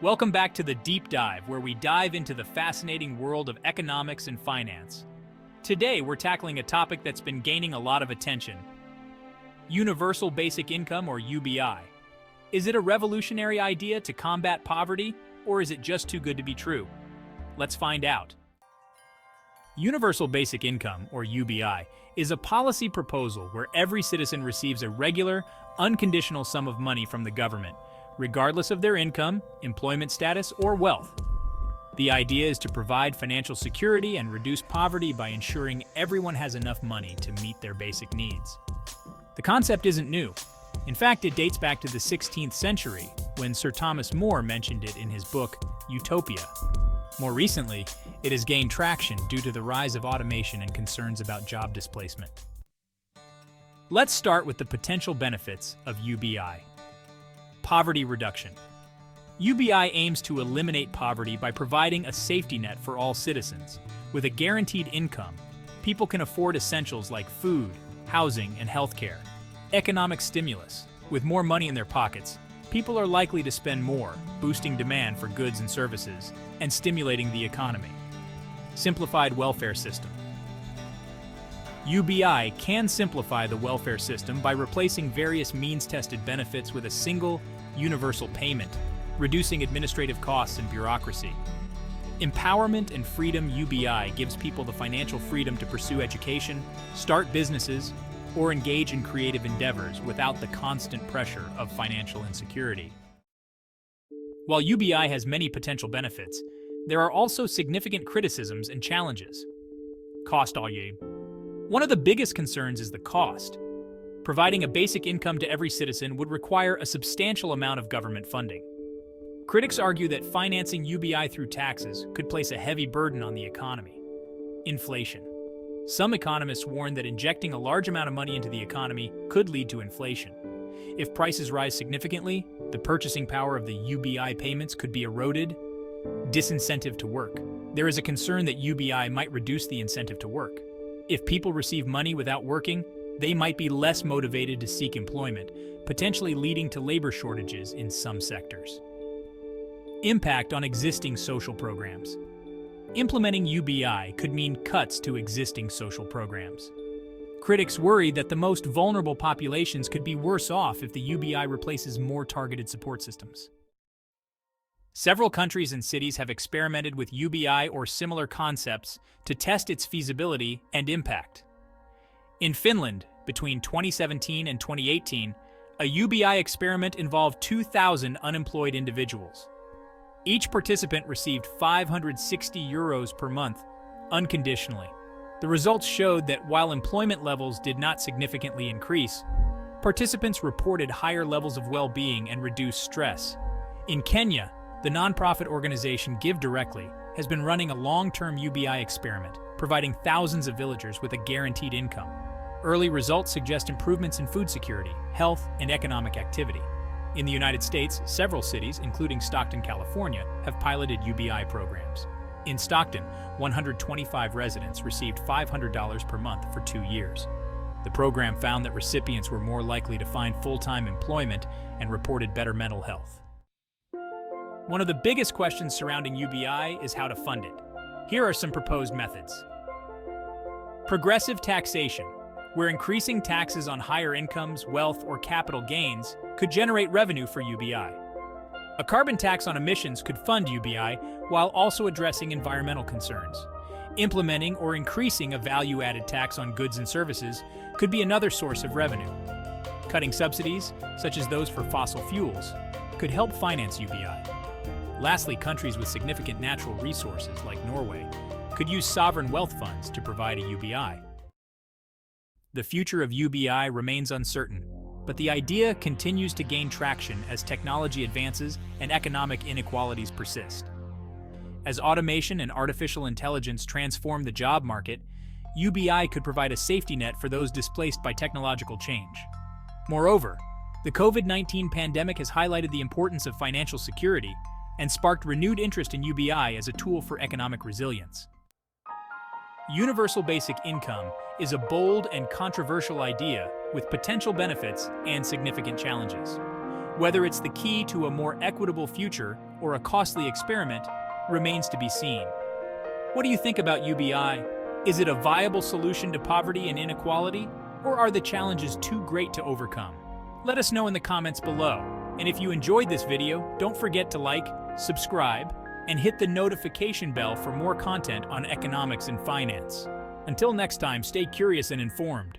Welcome back to the Deep Dive, where we dive into the fascinating world of economics and finance. Today, we're tackling a topic that's been gaining a lot of attention: Universal Basic Income, or UBI. Is it a revolutionary idea to combat poverty, or is it just too good to be true? Let's find out. Universal Basic Income, or UBI, is a policy proposal where every citizen receives a regular, unconditional sum of money from the government, regardless of their income, employment status, or wealth. The idea is to provide financial security and reduce poverty by ensuring everyone has enough money to meet their basic needs. The concept isn't new. In fact, it dates back to the 16th century, when Sir Thomas More mentioned it in his book, Utopia. More recently, it has gained traction due to the rise of automation and concerns about job displacement. Let's start with the potential benefits of UBI. Poverty reduction. UBI aims to eliminate poverty by providing a safety net for all citizens. With a guaranteed income, people can afford essentials like food, housing, and healthcare. Economic stimulus. With more money in their pockets, people are likely to spend more, boosting demand for goods and services, and stimulating the economy. Simplified welfare system. UBI can simplify the welfare system by replacing various means-tested benefits with a single, universal payment, reducing administrative costs and bureaucracy. Empowerment and freedom. UBI gives people the financial freedom to pursue education, start businesses, or engage in creative endeavors without the constant pressure of financial insecurity. While UBI has many potential benefits, there are also significant criticisms and challenges. Cost. One of the biggest concerns is the cost. Providing a basic income to every citizen would require a substantial amount of government funding. Critics argue that financing UBI through taxes could place a heavy burden on the economy. Inflation. Some economists warn that injecting a large amount of money into the economy could lead to inflation. If prices rise significantly, the purchasing power of the UBI payments could be eroded. Disincentive to work. There is a concern that UBI might reduce the incentive to work. If people receive money without working, they might be less motivated to seek employment, potentially leading to labor shortages in some sectors. Impact on existing social programs. Implementing UBI could mean cuts to existing social programs. Critics worry that the most vulnerable populations could be worse off if the UBI replaces more targeted support systems. Several countries and cities have experimented with UBI or similar concepts to test its feasibility and impact. In Finland, between 2017 and 2018, a UBI experiment involved 2,000 unemployed individuals. Each participant received €560 per month, unconditionally. The results showed that while employment levels did not significantly increase, participants reported higher levels of well-being and reduced stress. In Kenya, the nonprofit organization Give Directly has been running a long-term UBI experiment, providing thousands of villagers with a guaranteed income. Early results suggest improvements in food security, health, and economic activity. In the United States, several cities, including Stockton, California, have piloted UBI programs. In Stockton, 125 residents received $500 per month for 2 years. The program found that recipients were more likely to find full-time employment and reported better mental health. One of the biggest questions surrounding UBI is how to fund it. Here are some proposed methods. Progressive taxation, where increasing taxes on higher incomes, wealth, or capital gains could generate revenue for UBI. A carbon tax on emissions could fund UBI while also addressing environmental concerns. Implementing or increasing a value-added tax on goods and services could be another source of revenue. Cutting subsidies, such as those for fossil fuels, could help finance UBI. Lastly, countries with significant natural resources, like Norway, could use sovereign wealth funds to provide a UBI. The future of UBI remains uncertain, but the idea continues to gain traction as technology advances and economic inequalities persist. As automation and artificial intelligence transform the job market, UBI could provide a safety net for those displaced by technological change. Moreover, the COVID-19 pandemic has highlighted the importance of financial security and sparked renewed interest in UBI as a tool for economic resilience. Universal basic income is a bold and controversial idea with potential benefits and significant challenges. Whether it's the key to a more equitable future or a costly experiment remains to be seen. What do you think about UBI? Is it a viable solution to poverty and inequality, or are the challenges too great to overcome? Let us know in the comments below. And if you enjoyed this video, don't forget to like, subscribe, and hit the notification bell for more content on economics and finance. Until next time, stay curious and informed.